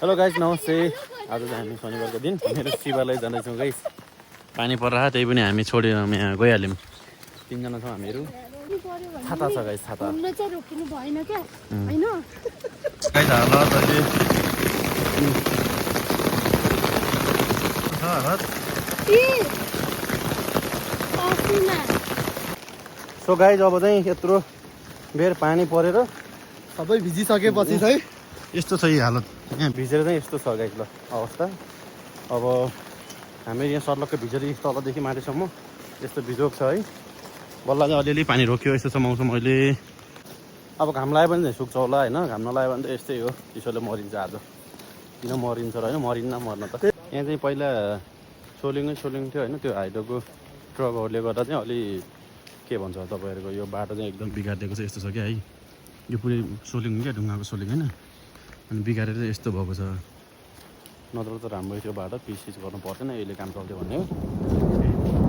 Hello guys, नमस्ते। आज चाहिँ हामी शनिबारको दिन मेरो शिवालय जाँदैछौँ गाइस। पानी परेर त्यही पनि हामी छोडेर यहाँ गइहाल्यौँ। 3 जना छौँ हामीहरू। छाता छ गाइस, छाता घुम्न चाहिँ रोकिनु भएन क्या हैन गाइस हालत अहिले सो गाइस अब चाहिँ यत्रो बेर पानी परेर सबै भिजिसकेपछि चाहिँ यस्तो छ यी हालत। यहाँ भिजेर चाहिँ यस्तो छ गाइस ल अवस्था। अब हामी यहाँ सर्लक्कै भिजेर तलदेखि माथिसम्म यस्तो भिजोक छ है। बल्ल चाहिँ अलिअलि पानी रोक्यो यस्तो छ मौसम अहिले। अब घाम लाग्यो भने चाहिँ सुक्छ होला होइन। घाम नलाग्यो भने त यस्तै हो, चिसोले मरिन्छ आज। किन मरिन्छ र होइन, मरिन्न मर्न त। यहाँ चाहिँ पहिला सोलिङ थियो होइन। त्यो हाइड्रोको ट्रकहरूले गर्दा चाहिँ अलि के भन्छ तपाईँहरूको यो बाटो चाहिँ एकदम बिगारिदिएको छ। यस्तो छ क्या है, यो पुरै सोलिङ क्या, ढुङ्गाको सोलिङ होइन। अनि बिगारेर चाहिँ यस्तो भएको छ। नत्र त राम्रो थियो बाटो, पिस गर्नु पर्दैन, यसले काम चल्थ्यो भन्ने हो।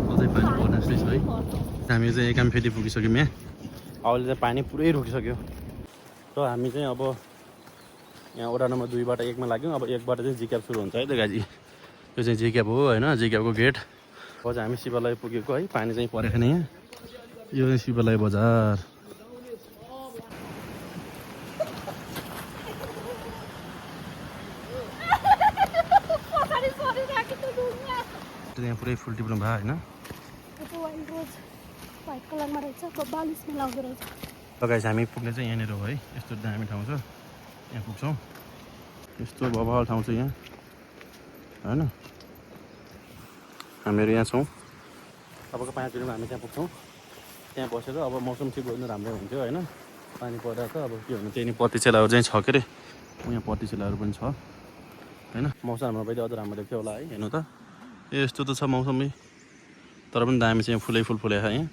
अझै पानी पर्ने जस्तै छ है। हामी चाहिँ काम फेरि पुगिसक्यौँ यहाँ। अहिले चाहिँ पानी पुरै रोकिसक्यो। र हामी चाहिँ अब यहाँ वडा नम्बर 2बाट 1मा लाग्यौँ। अब 1बाट चाहिँ जिक्याब सुरु हुन्छ है त गाजी। यो चाहिँ जिक्याब हो होइन, जिक्याबको गेट। अब चाहिँ हामी शिवालय पुगेको है। पानी चाहिँ परेको छैन यहाँ। यो चाहिँ शिवालय बजार। यहाँ पुरै फुल टिप्नु भयो होइन। लगाएपछि हामी पुग्ने चाहिँ यहाँनिर हो है। यस्तो दामी ठाउँ छ, यहाँ पुग्छौँ। यस्तो बबाल ठाउँ छ यहाँ होइन। हामीहरू यहाँ छौँ। अबको 5 मिनटमा हामी त्यहाँ पुग्छौँ। त्यहाँ बसेर अब मौसम ठिक भयो भने राम्रै हुन्थ्यो होइन। पानी पर्दा त अब के भन्नु, त्यही नि पत्ती चेलाहरू चाहिँ छ के अरे। यहाँ पत्ती चेलाहरू पनि छ होइन। मौसम हाम्रो पहिले अझ राम्रो देख्थ्यो होला है। हेर्नु त यस्तो त छ मौसमै, तर पनि दामी चाहिँ फुलै फुल फुलेको छ यहाँ।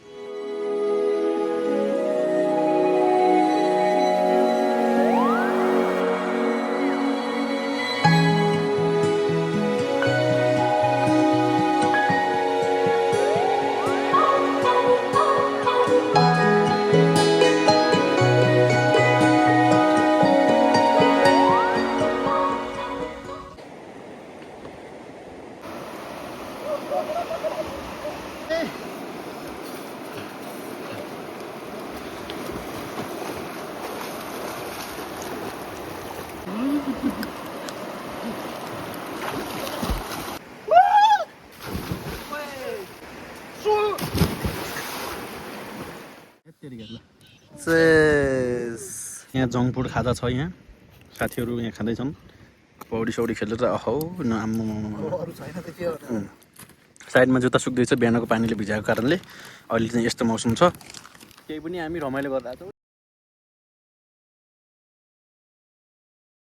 यहाँ जङ्क फुड खाजा छ। यहाँ साथीहरू यहाँ खाँदैछन्, पौडी सौडी खेलेर। अहो साइडमा जुत्ता सुक्दैछ बिहानको पानीले भिजाएको कारणले। अहिले चाहिँ यस्तो मौसम छ। केही पनि हामी रमाइलो गरिरहेको छौँ।